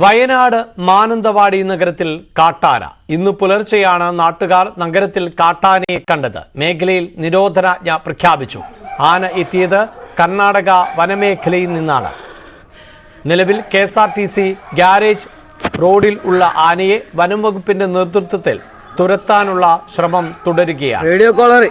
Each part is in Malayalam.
വയനാട് മാനന്തവാടി നഗരത്തിൽ കാട്ടാന. ഇന്ന് പുലർച്ചെയാണ് നാട്ടുകാർ നഗരത്തിൽ കാട്ടാനയെ കണ്ടത്. മേഖലയിൽ നിരോധനാജ്ഞ പ്രഖ്യാപിച്ചു. ആന എത്തിയത് കർണാടക വനമേഖലയിൽ നിന്നാണ്. നിലവിൽ KSRTC ഗ്യാരേജ് റോഡിൽ ഉള്ള ആനയെ വനം വകുപ്പിന്റെ നേതൃത്വത്തിൽ തുരത്താനുള്ള ശ്രമം തുടരുകയാണ്. വീഡിയോ കോളർ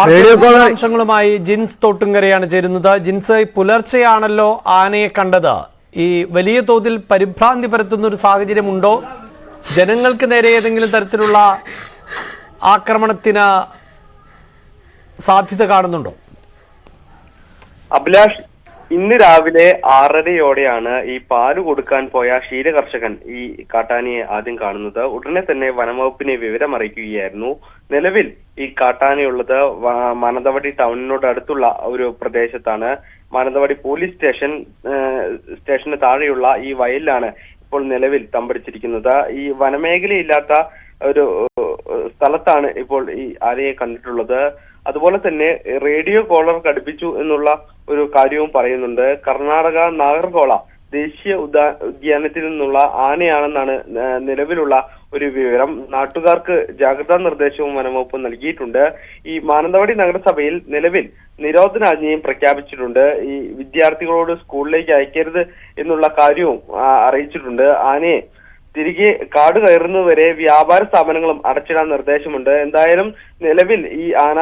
വിശദാംശങ്ങളുമായി ജിൻസ് തോട്ടുങ്കരയാണ് ചേരുന്നത്. ജിൻസ്, പുലർച്ചെയാണല്ലോ ആനയെ കണ്ടത്. ഈ വലിയ തോതിൽ പരിഭ്രാന്തി പരത്തുന്ന ഒരു സാഹചര്യമുണ്ടോ? ജനങ്ങൾക്ക് നേരെ ഏതെങ്കിലും തരത്തിലുള്ള ആക്രമണത്തിന് സാധ്യത കാണുന്നുണ്ടോ? അഭിലാഷ്, ഇന്ന് രാവിലെ 6:30യോടെയാണ് ഈ പാല് കൊടുക്കാൻ പോയ ക്ഷീരകർഷകൻ ഈ കാട്ടാനയെ ആദ്യം കാണുന്നത്. ഉടനെ തന്നെ വനംവകുപ്പിനെ വിവരം അറിയിക്കുകയായിരുന്നു. നിലവിൽ ഈ കാട്ടാനയുള്ളത് മാനന്തവാടി ടൗണിനോട് അടുത്തുള്ള ഒരു പ്രദേശത്താണ്. മാനന്തവാടി പോലീസ് സ്റ്റേഷന് താഴെയുള്ള ഈ വയലിലാണ് ഇപ്പോൾ നിലവിൽ തമ്പടിച്ചിരിക്കുന്നത്. ഈ വനമേഖലയില്ലാത്ത ഒരു സ്ഥലത്താണ് ഇപ്പോൾ ഈ ആനയെ കണ്ടിട്ടുള്ളത്. അതുപോലെ തന്നെ റേഡിയോ കോളർ ഘടിപ്പിച്ചു എന്നുള്ള ഒരു കാര്യവും പറയുന്നുണ്ട്. കർണാടക നാഗർകോള ദേശീയ ഉദ്യാനത്തിൽ നിന്നുള്ള ആനയാണെന്നാണ് നിലവിലുള്ള ഒരു വിവരം. നാട്ടുകാർക്ക് ജാഗ്രതാ നിർദ്ദേശവും വനംവകുപ്പ് നൽകിയിട്ടുണ്ട്. ഈ മാനന്തവാടി നഗരസഭയിൽ നിലവിൽ നിരോധനാജ്ഞയും പ്രഖ്യാപിച്ചിട്ടുണ്ട്. ഈ വിദ്യാർത്ഥികളോട് സ്കൂളിലേക്ക് അയക്കരുത് എന്നുള്ള കാര്യവും അറിയിച്ചിട്ടുണ്ട്. ആനയെ തിരികെ കാട് കയറുന്നതുവരെ വ്യാപാര സ്ഥാപനങ്ങളും അടച്ചിടാൻ നിർദ്ദേശമുണ്ട്. എന്തായാലും നിലവിൽ ഈ ആന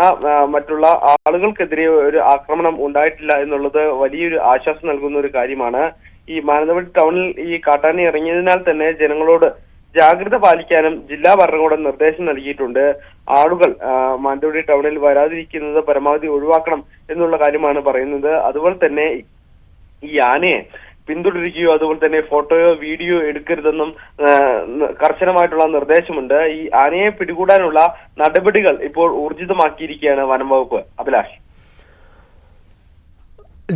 മറ്റുള്ള ആളുകൾക്കെതിരെ ഒരു ആക്രമണം ഉണ്ടായിട്ടില്ല എന്നുള്ളത് വലിയൊരു ആശ്വാസം നൽകുന്ന ഒരു കാര്യമാണ്. ഈ മാനന്തവാടി ടൗണിൽ ഈ കാട്ടാന ഇറങ്ങിയതിനാൽ തന്നെ ജനങ്ങളോട് ജാഗ്രത പാലിക്കാനും ജില്ലാ ഭരണകൂടം നിർദ്ദേശം നൽകിയിട്ടുണ്ട്. ആളുകൾ മാനന്തവാടി ടൗണിൽ വരാതിരിക്കുന്നത് പരമാവധി ഒഴിവാക്കണം എന്നുള്ള കാര്യമാണ് പറയുന്നത്. അതുപോലെ തന്നെ ഈ ആനയെ പിന്തുടരുകയോ അതുപോലെ തന്നെ ഫോട്ടോയോ വീഡിയോ എടുക്കരുതെന്നും കർശനമായിട്ടുള്ള നിർദ്ദേശമുണ്ട്. ഈ ആനയെ പിടികൂടാനുള്ള നടപടികൾ ഇപ്പോൾ ഊർജിതമാക്കിയിരിക്കുകയാണ് വനം വകുപ്പ്. അഭിലാഷ്,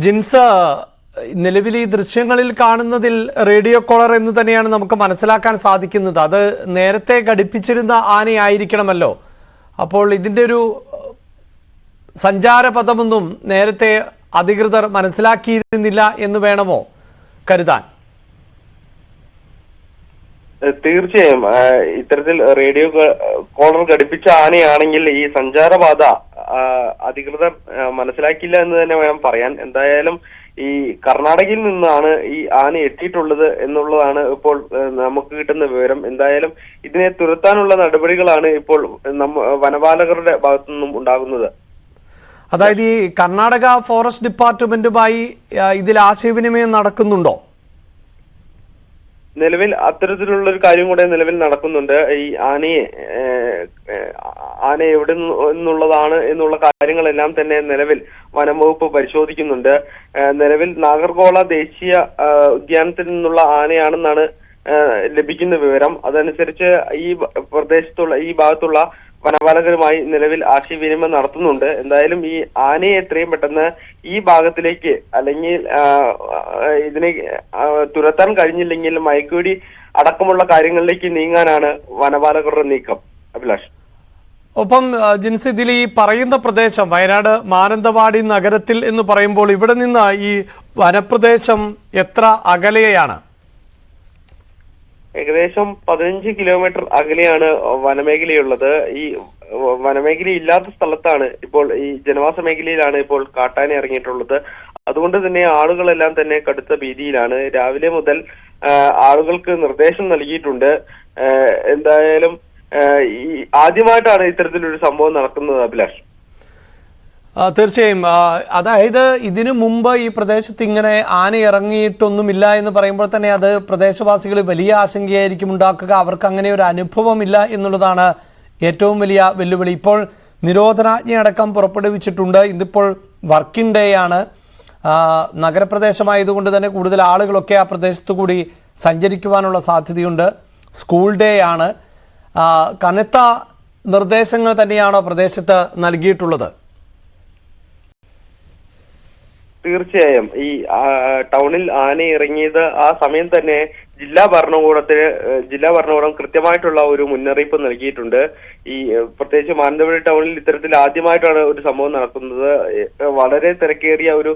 ജിൻസ്, നിലവിൽ ഈ ദൃശ്യങ്ങളിൽ കാണുന്നതിൽ റേഡിയോ കോളർ എന്ന് തന്നെയാണ് നമുക്ക് മനസ്സിലാക്കാൻ സാധിക്കുന്നത്. അത് നേരത്തെ ഘടിപ്പിച്ചിരുന്ന ആനയായിരിക്കണമല്ലോ. അപ്പോൾ ഇതിൻ്റെ ഒരു സഞ്ചാരപഥമൊന്നും നേരത്തെ അധികൃതർ മനസ്സിലാക്കിയിരുന്നില്ല എന്ന് വേണമോ കരുതാൻ? തീർച്ചയായും ഇത്തരത്തിൽ റേഡിയോ കോളർ ഘടിപ്പിച്ച ആനയാണെങ്കിൽ ഈ സഞ്ചാരപാത അധികൃതർ മനസ്സിലാക്കിയില്ല എന്ന് തന്നെ വേണം പറയാൻ. എന്തായാലും ഈ കർണാടകയിൽ നിന്നാണ് ഈ ആന എത്തിയിട്ടുള്ളത് എന്നുള്ളതാണ് ഇപ്പോൾ നമുക്ക് കിട്ടുന്ന വിവരം. എന്തായാലും ഇതിനെ തുരത്താനുള്ള നടപടികളാണ് ഇപ്പോൾ വനപാലകരുടെ ഭാഗത്തു നിന്നും ഉണ്ടാകുന്നത്. അതായത് ഈ കർണാടക ഫോറസ്റ്റ് ഡിപ്പാർട്ട്മെന്റുമായി ഇതിൽ ആശയവിനിമയം നടക്കുന്നുണ്ടോ? നിലവിൽ അത്തരത്തിലുള്ള ഒരു കാര്യം കൂടെ നിലവിൽ നടക്കുന്നുണ്ട്. ഈ ആന എവിടെ നിന്നുള്ളതാണ് എന്നുള്ള കാര്യങ്ങളെല്ലാം തന്നെ നിലവിൽ വനം വകുപ്പ് പരിശോധിക്കുന്നുണ്ട്. നിലവിൽ നാഗർകോള ദേശീയ ഉദ്യാനത്തിൽ നിന്നുള്ള ആനയാണെന്നാണ് ലഭിക്കുന്ന വിവരം. അതനുസരിച്ച് ഈ പ്രദേശത്തുള്ള ഈ ഭാഗത്തുള്ള വനപാലകരുമായി നിലവിൽ ആശയവിനിമയം നടത്തുന്നുണ്ട്. എന്തായാലും ഈ ആനയെ എത്രയും പെട്ടെന്ന് ഈ ഭാഗത്തിലേക്ക് അല്ലെങ്കിൽ ഇതിനെ തുരത്താൻ കഴിഞ്ഞില്ലെങ്കിൽ മയക്കുവെടി അടക്കമുള്ള കാര്യങ്ങളിലേക്ക് നീങ്ങാനാണ് വനപാലകരുടെ നീക്കം. അഭിലാഷ്, ഒപ്പം ജിൻസ്, ഇതിൽ ഈ പറയുന്ന പ്രദേശം വയനാട് മാനന്തവാടി നഗരത്തിൽ എന്ന് പറയുമ്പോൾ ഇവിടെ നിന്ന് ഈ വനപ്രദേശം എത്ര അകലെയാണ്? ഏകദേശം 15 കിലോമീറ്റർ അകലെയാണ് വനമേഖലയുള്ളത്. ഈ വനമേഖല ഇല്ലാത്ത സ്ഥലത്താണ് ഇപ്പോൾ ഈ ജനവാസ മേഖലയിലാണ് ഇപ്പോൾ കാട്ടാന ഇറങ്ങിയിട്ടുള്ളത്. അതുകൊണ്ട് തന്നെ ആളുകളെല്ലാം തന്നെ കടുത്ത ഭീതിയിലാണ്. രാവിലെ മുതൽ ആളുകൾക്ക് നിർദ്ദേശം നൽകിയിട്ടുണ്ട്. എന്തായാലും ഈ ആദ്യമായിട്ടാണ് ഇത്തരത്തിലൊരു സംഭവം നടക്കുന്നത്. അഭിലാഷ്, തീർച്ചയായും. അതായത് ഇതിനു മുമ്പ് ഈ പ്രദേശത്ത് ഇങ്ങനെ ആന ഇറങ്ങിയിട്ടൊന്നുമില്ല എന്ന് പറയുമ്പോൾ തന്നെ അത് പ്രദേശവാസികൾ വലിയ ആശങ്കയായിരിക്കും ഉണ്ടാക്കുക. അവർക്ക് അങ്ങനെ ഒരു അനുഭവമില്ല എന്നുള്ളതാണ് ഏറ്റവും വലിയ വെല്ലുവിളി. ഇപ്പോൾ നിരോധനാജ്ഞ അടക്കം പുറപ്പെടുവിച്ചിട്ടുണ്ട്. ഇതിപ്പോൾ വർക്കിംഗ് ഡേ ആണ്. നഗരപ്രദേശമായതുകൊണ്ട് തന്നെ കൂടുതൽ ആളുകളൊക്കെ ആ പ്രദേശത്തു കൂടി സഞ്ചരിക്കുവാനുള്ള സാധ്യതയുണ്ട്. സ്കൂൾ ഡേ ആണ്. കനത്ത നിർദ്ദേശങ്ങൾ തന്നെയാണോ പ്രദേശത്ത് നൽകിയിട്ടുള്ളത്? തീർച്ചയായും ഈ ടൗണിൽ ആന ഇറങ്ങിയത് ആ സമയം തന്നെ ജില്ലാ ഭരണകൂടം കൃത്യമായിട്ടുള്ള ഒരു മുന്നറിയിപ്പ് നൽകിയിട്ടുണ്ട്. ഈ പ്രത്യേകിച്ച് മാനന്തവാടി ടൗണിൽ ഇത്തരത്തിൽ ആദ്യമായിട്ടാണ് ഒരു സംഭവം നടക്കുന്നത്. വളരെ തിരക്കേറിയ ഒരു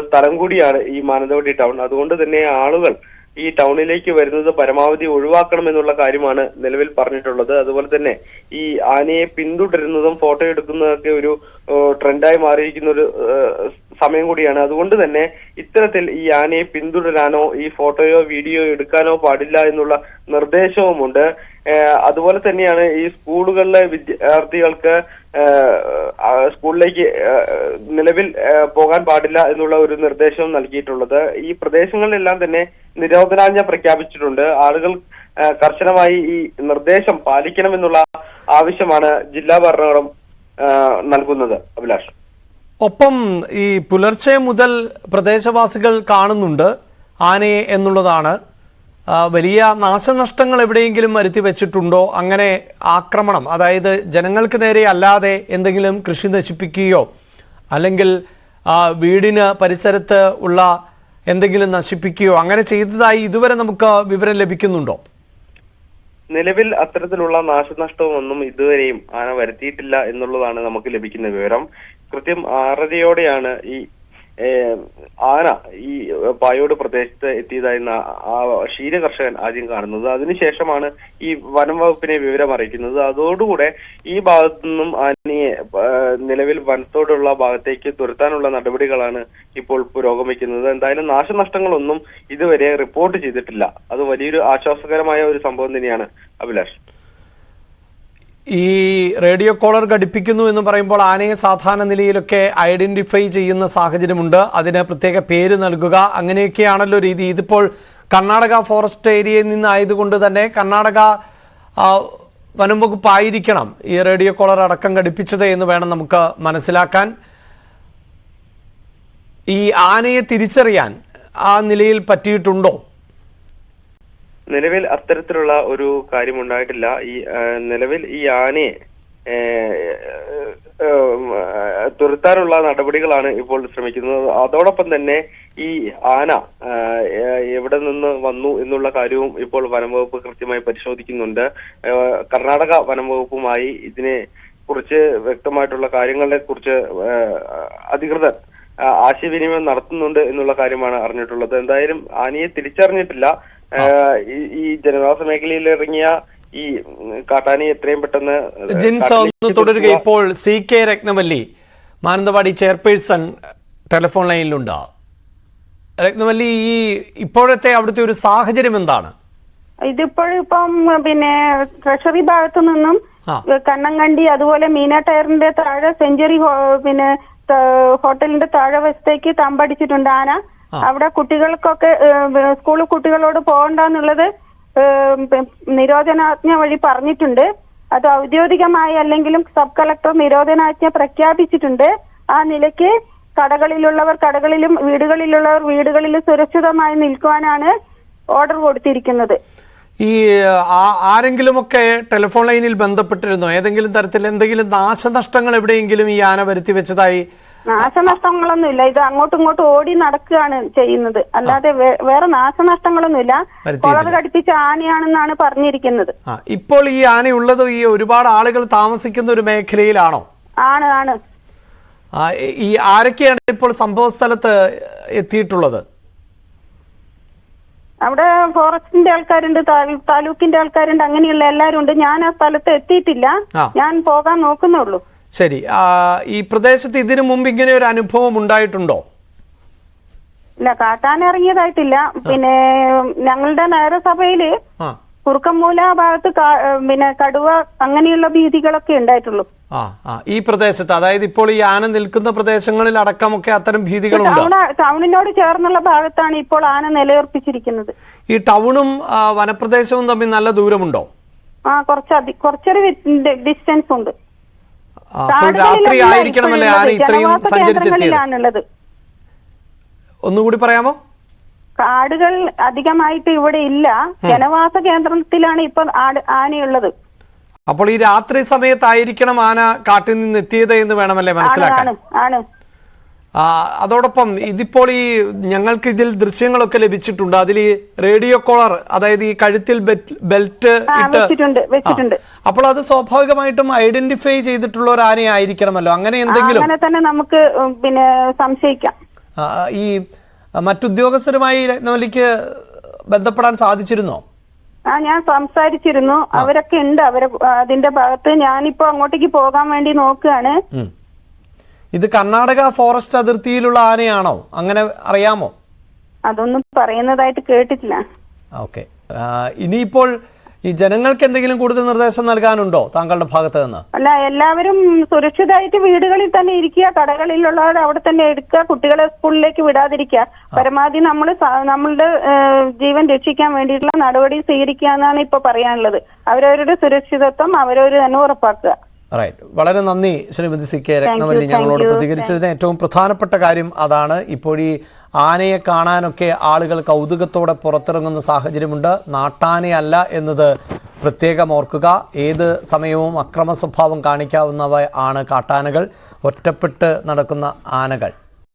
സ്ഥലം കൂടിയാണ് ഈ മാനന്തവാടി ടൗൺ. അതുകൊണ്ട് തന്നെ ആളുകൾ ഈ ടൗണിലേക്ക് വരുന്നത് പരമാവധി ഒഴിവാക്കണം എന്നുള്ള കാര്യമാണ് നിലവിൽ പറഞ്ഞിട്ടുള്ളത്. അതുപോലെ തന്നെ ഈ ആനയെ പിന്തുടരുന്നതും ഫോട്ടോ എടുക്കുന്നതൊക്കെ ഒരു ട്രെൻഡായി മാറിയിരിക്കുന്ന ഒരു സമയം കൂടിയാണ്. അതുകൊണ്ട് തന്നെ ഇത്തരത്തിൽ ഈ ആനയെ പിന്തുടരാനോ ഈ ഫോട്ടോയോ വീഡിയോ എടുക്കാനോ പാടില്ല എന്നുള്ള നിർദ്ദേശവുമുണ്ട്. അതുപോലെ തന്നെയാണ് ഈ സ്കൂളുകളിലെ വിദ്യാർത്ഥികൾക്ക് സ്കൂളിലേക്ക് നിലവിൽ പോകാൻ പാടില്ല എന്നുള്ള ഒരു നിർദ്ദേശവും നൽകിയിട്ടുള്ളത്. ഈ പ്രദേശങ്ങളിലെല്ലാം തന്നെ നിരോധനാജ്ഞ പ്രഖ്യാപിച്ചിട്ടുണ്ട്. ആളുകൾ കർശനമായി ഈ നിർദ്ദേശം പാലിക്കണമെന്നുള്ള ആവശ്യമാണ് ജില്ലാ ഭരണകൂടം നൽകുന്നത്. അഭിലാഷ്, ഒപ്പം ഈ പുലർച്ചെ മുതൽ പ്രദേശവാസികൾ കാണുന്നുണ്ട് ആനയെ എന്നുള്ളതാണ്. വലിയ നാശനഷ്ടങ്ങൾ എവിടെയെങ്കിലും വരുത്തി വെച്ചിട്ടുണ്ടോ? അങ്ങനെ ആക്രമണം, അതായത് ജനങ്ങൾക്ക് നേരെ അല്ലാതെ എന്തെങ്കിലും കൃഷി നശിപ്പിക്കുകയോ അല്ലെങ്കിൽ വീടിന് പരിസരത്ത് ഉള്ള എന്തെങ്കിലും നശിപ്പിക്കുകയോ അങ്ങനെ ചെയ്തതായി ഇതുവരെ നമുക്ക് വിവരം ലഭിക്കുന്നുണ്ടോ? നിലവിൽ അത്തരത്തിലുള്ള നാശനഷ്ടമൊന്നും ഇതുവരെയും ആന വരുത്തിയിട്ടില്ല എന്നുള്ളതാണ് നമുക്ക് ലഭിക്കുന്ന വിവരം. കൃത്യം 6:30-യോടെയാണ് ഈ ആന ഈ പായോട് പ്രദേശത്ത് എത്തിയതായി ആ ക്ഷീരകർഷകൻ ആദ്യം കാണുന്നത്. അതിനുശേഷമാണ് ഈ വനം വകുപ്പിനെ വിവരം അറിയിക്കുന്നത്. അതോടുകൂടെ ഈ ഭാഗത്തു നിന്നും ആനയെ നിലവിൽ വനത്തോടുള്ള ഭാഗത്തേക്ക് തുരത്താനുള്ള നടപടികളാണ് ഇപ്പോൾ പുരോഗമിക്കുന്നത്. എന്തായാലും നാശനഷ്ടങ്ങളൊന്നും ഇതുവരെ റിപ്പോർട്ട് ചെയ്തിട്ടില്ല. അത് വലിയൊരു ആശ്വാസകരമായ ഒരു സംഭവം തന്നെയാണ് അഭിലാഷ്. ഈ റേഡിയോ കോളർ ഘടിപ്പിക്കുന്നു എന്ന് പറയുമ്പോൾ ആനയെ സാധാരണ നിലയിലൊക്കെ ഐഡന്റിഫൈ ചെയ്യുന്ന സാഹചര്യമുണ്ട്. അതിന് പ്രത്യേക പേര് നൽകുക, അങ്ങനെയൊക്കെയാണല്ലോ രീതി. ഇതിപ്പോൾ കർണാടക ഫോറസ്റ്റ് ഏരിയയിൽ നിന്നായതുകൊണ്ട് തന്നെ കർണാടക വനം വകുപ്പായിരിക്കണം ഈ റേഡിയോ കോളർ അടക്കം ഘടിപ്പിച്ചത് എന്ന് വേണം നമുക്ക് മനസ്സിലാക്കാൻ. ഈ ആനയെ തിരിച്ചറിയാൻ ആ നിലയിൽ പറ്റിയിട്ടുണ്ടോ? നിലവിൽ അത്തരത്തിലുള്ള ഒരു കാര്യം ഉണ്ടായിട്ടില്ല. നിലവിൽ ഈ ആനയെ തുരത്താനുള്ള നടപടികളാണ് ഇപ്പോൾ ശ്രമിക്കുന്നത്. അതോടൊപ്പം തന്നെ ഈ ആന എവിടെ നിന്ന് വന്നു എന്നുള്ള കാര്യവും ഇപ്പോൾ വനംവകുപ്പ് കൃത്യമായി പരിശോധിക്കുന്നുണ്ട്. കർണാടക വനംവകുപ്പുമായി ഇതിനെ കുറിച്ച് വ്യക്തമായിട്ടുള്ള കാര്യങ്ങളെ കുറിച്ച് അധികൃതർ ആശയവിനിമയം നടത്തുന്നുണ്ട് എന്നുള്ള കാര്യമാണ് അറിഞ്ഞിട്ടുള്ളത്. എന്തായാലും ആനയെ തിരിച്ചറിഞ്ഞിട്ടില്ല. ഈ ജനവാസ മേഖലയിൽ ഇറങ്ങിയ ഈ കാട്ടാനി എത്രയും പെട്ടെന്ന് തുടരുക. ഇപ്പോൾ CK Ratnavalli Mananthavady chairperson telephone ലൈനിലുണ്ട്. രത്നവല്ലി, ഈ ഇപ്പോഴത്തെ അവിടുത്തെ ഒരു സാഹചര്യം എന്താണ്? ഇതിപ്പോഴിപ്പം പിന്നെ ട്രഷറി ഭാഗത്തു നിന്നും കണ്ണങ്കണ്ടി അതുപോലെ മീന ടയറിന്റെ താഴെ സെഞ്ചുറി പിന്നെ ഹോട്ടലിന്റെ താഴെ വശത്തേക്ക് തമ്പടിച്ചിട്ടുണ്ട് ആന. അവിടെ കുട്ടികൾക്കൊക്കെ സ്കൂൾ കുട്ടികളോട് പോകണ്ടെന്നുള്ളത് നിരോധനാജ്ഞ വഴി പറഞ്ഞിട്ടുണ്ട്. അത് ഔദ്യോഗികമായി അല്ലെങ്കിലും സബ് കളക്ടർ നിരോധനാജ്ഞ പ്രഖ്യാപിച്ചിട്ടുണ്ട്. ആ നിലയ്ക്ക് കടകളിലുള്ളവർ കടകളിലും വീടുകളിലുള്ളവർ വീടുകളിൽ സുരക്ഷിതമായി നിൽക്കുവാനാണ് ഓർഡർ കൊടുത്തിരിക്കുന്നത്. ഈ ആരെങ്കിലുമൊക്കെ ടെലിഫോൺ ലൈനിൽ ബന്ധപ്പെട്ടിരുന്നോ? ഏതെങ്കിലും തരത്തിൽ എന്തെങ്കിലും നാശനഷ്ടങ്ങൾ എവിടെയെങ്കിലും ഈ ആന വരുത്തി വെച്ചതായി? നാശനഷ്ടങ്ങളൊന്നുമില്ല. ഇത് അങ്ങോട്ടും ഇങ്ങോട്ടും ഓടി നടക്കുകയാണ് ചെയ്യുന്നത്, അല്ലാതെ വേറെ നാശനഷ്ടങ്ങളൊന്നുമില്ല. കോളർ ഘടിപ്പിച്ച ആനയാണെന്നാണ് പറഞ്ഞിരിക്കുന്നത്. ഇപ്പോൾ ഈ ആനയുള്ളത് ഈ ഒരുപാട് ആളുകൾ താമസിക്കുന്ന ഒരു മേഖലയിലാണോ? ആണ്. ഈ ആരൊക്കെയാണ് ഇപ്പോൾ സംഭവ സ്ഥലത്ത് എത്തിയിട്ടുള്ളത്? അവിടെ ഫോറസ്റ്റിന്റെ ആൾക്കാരുണ്ട്, താലൂക്കിന്റെ ആൾക്കാരുണ്ട്, അങ്ങനെയുള്ള എല്ലാവരും ഉണ്ട്. ഞാൻ ആ സ്ഥലത്ത് എത്തിയിട്ടില്ല, ഞാൻ പോകാൻ നോക്കുന്നുള്ളൂ. ശരി. ഈ പ്രദേശത്ത് ഇതിനു മുമ്പ് ഇങ്ങനെ ഒരു അനുഭവം ഉണ്ടായിട്ടുണ്ടോ? ഇല്ല, കാട്ടാൻ ഇറങ്ങിയതായിട്ടില്ല. പിന്നെ ഞങ്ങളുടെ നഗരസഭയില് കുറുക്കമ്മൂല ഭാഗത്ത് പിന്നെ കടുവ അങ്ങനെയുള്ള ഭീതികളൊക്കെ ഉണ്ടായിട്ടുള്ളൂ. ഈ പ്രദേശത്ത്, അതായത് ഇപ്പോൾ ഈ ആന നിൽക്കുന്ന പ്രദേശങ്ങളിൽ അടക്കമൊക്കെ അത്തരം ഭീതികളുണ്ട്. ടൗണിനോട് ചേർന്നുള്ള ഭാഗത്താണ് ഇപ്പോൾ ആന നിലയുറപ്പിച്ചിരിക്കുന്നത്. ഈ ടൗണും വനപ്രദേശവും തമ്മിൽ നല്ല ദൂരമുണ്ടോ? കുറച്ചൊരു ഡിസ്റ്റൻസ് ഉണ്ട്. രാത്രി ആയിരിക്കണമല്ലേ ആന ഇത്രയും സഞ്ചരിച്ചെത്തിയത്? ഒന്നുകൂടി പറയാമോ? കാടുകൾ അധികമായിട്ട് ഇവിടെ ഇല്ല, ജനവാസ കേന്ദ്രത്തിലാണ് ഇപ്പൊ ആനയുള്ളത്. അപ്പോൾ ഈ രാത്രി സമയത്തായിരിക്കണം ആന കാട്ടിൽ നിന്ന് എത്തിയത് എന്ന് വേണമല്ലേ മനസ്സിലാക്കാൻ? ആണ്. അതോടൊപ്പം ഇതിപ്പോൾ ഈ ഞങ്ങൾക്ക് ഇതിൽ ദൃശ്യങ്ങളൊക്കെ ലഭിച്ചിട്ടുണ്ട്. അതിൽ ഈ റേഡിയോ കോളർ, അതായത് ഈ കഴുത്തിൽ ബെൽറ്റ് വെച്ചിട്ടുണ്ട്. അപ്പോൾ അത് സ്വാഭാവികമായിട്ടും ഐഡന്റിഫൈ ചെയ്തിട്ടുള്ള ഒരു ആനയായിരിക്കണമല്ലോ. അങ്ങനെ എന്തെങ്കിലും അങ്ങനെ തന്നെ നമുക്ക് പിന്നെ സംശയിക്കാം. ഈ മറ്റുദ്യോഗസ്ഥരുമായി രത്നവല്ലിക്ക് ബന്ധപ്പെടാൻ സാധിച്ചിരുന്നോ? ഞാൻ സംസാരിച്ചിരുന്നു. അവരൊക്കെ ഉണ്ട്. അതിന്റെ ഭാഗത്ത് ഞാനിപ്പോ അങ്ങോട്ടേക്ക് പോകാൻ വേണ്ടി നോക്കുകയാണ്. ഇത് കർണാടക ഫോറസ്റ്റ് അതിർത്തിയിലുള്ള ആനയാണോ? അങ്ങനെ അറിയാമോ? അതൊന്നും പറയുന്നതായിട്ട് കേട്ടിട്ടില്ല. ഓക്കെ. ഇനിയിപ്പോൾ ഈ ജനങ്ങൾക്ക് എന്തെങ്കിലും കൂടുതൽ നിർദ്ദേശം നൽകാനുണ്ടോ താങ്കളുടെ ഭാഗത്ത് നിന്ന്? അല്ല, എല്ലാവരും സുരക്ഷിതമായിട്ട് വീടുകളിൽ തന്നെ ഇരിക്കുക, കടകളിലുള്ളവർ അവിടെ തന്നെ എടുക്കുക, കുട്ടികളെ സ്കൂളിലേക്ക് വിടാതിരിക്കുക. പരമാവധി നമ്മളുടെ ജീവൻ രക്ഷിക്കാൻ വേണ്ടിയിട്ടുള്ള നടപടി സ്വീകരിക്കുക എന്നാണ് ഇപ്പൊ പറയാനുള്ളത്. അവരവരുടെ സുരക്ഷിതത്വം അവരവർ തന്നെ ഉറപ്പാക്കുക. റൈറ്റ്. വളരെ നന്ദി ശ്രീമതി സി കെ രത്നവല്ലി ഞങ്ങളോട് പ്രതികരിച്ചതിന്. ഏറ്റവും പ്രധാനപ്പെട്ട കാര്യം അതാണ്. ഇപ്പോൾ ഈ ആനയെ കാണാനൊക്കെ ആളുകൾ കൗതുകത്തോടെ പുറത്തിറങ്ങുന്ന സാഹചര്യമുണ്ട്. നാട്ടാനയല്ല എന്നത് പ്രത്യേകം ഓർക്കുക. ഏത് സമയവും അക്രമ സ്വഭാവം കാണിക്കാവുന്നവ ആണ് കാട്ടാനകൾ, ഒറ്റപ്പെട്ട് നടക്കുന്ന ആനകൾ.